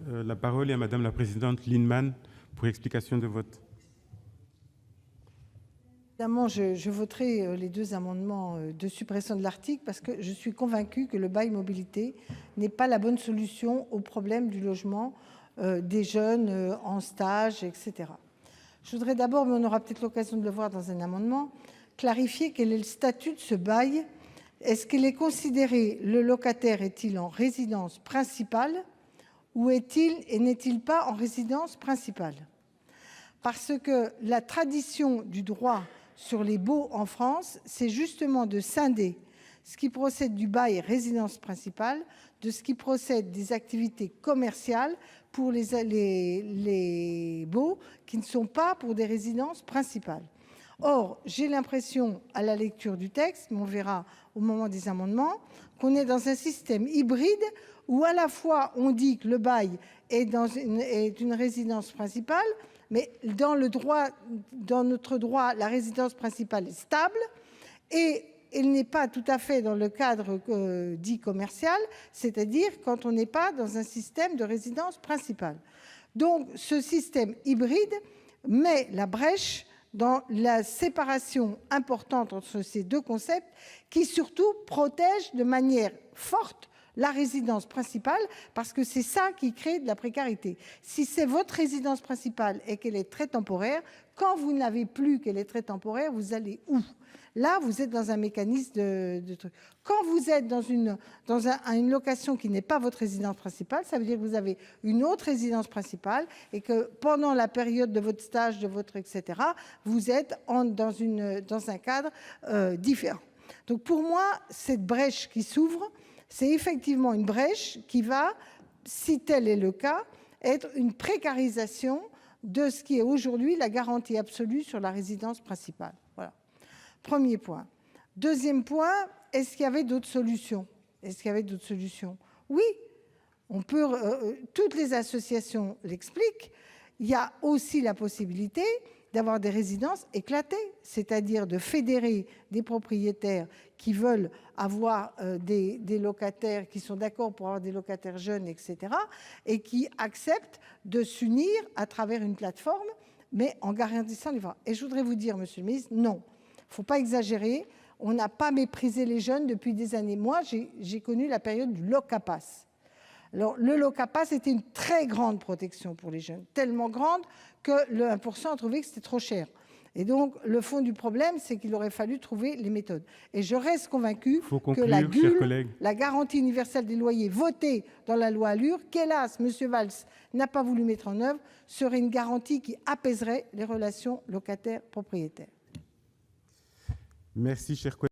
La parole est à Madame la présidente Lienemann pour explication de vote. Évidemment, je voterai les deux amendements de suppression de l'article parce que je suis convaincue que le bail mobilité n'est pas la bonne solution au problème du logement des jeunes en stage, etc. Je voudrais d'abord, mais on aura peut-être l'occasion de le voir dans un amendement, clarifier quel est le statut de ce bail. Est-ce qu'il est considéré, le locataire est-il en résidence principale ou est-il et n'est-il pas en résidence principale? Parce que la tradition du droit sur les baux en France, c'est justement de scinder ce qui procède du bail résidence principale de ce qui procède des activités commerciales pour les baux qui ne sont pas pour des résidences principales. Or, j'ai l'impression, à la lecture du texte, mais on verra au moment des amendements, qu'on est dans un système hybride où à la fois on dit que le bail est une résidence principale, mais dans notre droit, la résidence principale est stable et elle n'est pas tout à fait dans le cadre dit commercial, c'est-à-dire quand on n'est pas dans un système de résidence principale. Donc, ce système hybride met la brèche dans la séparation importante entre ces deux concepts qui, surtout, protègent de manière forte la résidence principale, parce que c'est ça qui crée de la précarité. Si c'est votre résidence principale et qu'elle est très temporaire, quand vous n'avez plus qu'elle est très temporaire, vous allez où? Là, vous êtes dans un mécanisme de truc. Quand vous êtes dans une location qui n'est pas votre résidence principale, ça veut dire que vous avez une autre résidence principale et que pendant la période de votre stage, de votre etc., vous êtes dans un cadre différent. Donc pour moi, cette brèche qui s'ouvre, c'est effectivement une brèche qui va, si tel est le cas, être une précarisation de ce qui est aujourd'hui la garantie absolue sur la résidence principale. Voilà. Premier point. Deuxième point, est-ce qu'il y avait d'autres solutions? Oui, on peut. Toutes les associations l'expliquent. Il y a aussi la possibilité d'avoir des résidences éclatées, c'est-à-dire de fédérer des propriétaires qui veulent avoir des locataires, qui sont d'accord pour avoir des locataires jeunes, etc., et qui acceptent de s'unir à travers une plateforme, mais en garantissant les droits. Et je voudrais vous dire, monsieur le ministre, non, il ne faut pas exagérer, on n'a pas méprisé les jeunes depuis des années. Moi, j'ai connu la période du locapass. Alors, le locapass était une très grande protection pour les jeunes, tellement grande que le 1% a trouvé que c'était trop cher. Et donc, le fond du problème, c'est qu'il aurait fallu trouver les méthodes. Et je reste convaincue que la GUL, la garantie universelle des loyers, votée dans la loi ALUR, qu'hélas, M. Valls n'a pas voulu mettre en œuvre, serait une garantie qui apaiserait les relations locataires-propriétaires. Merci, cher collègue.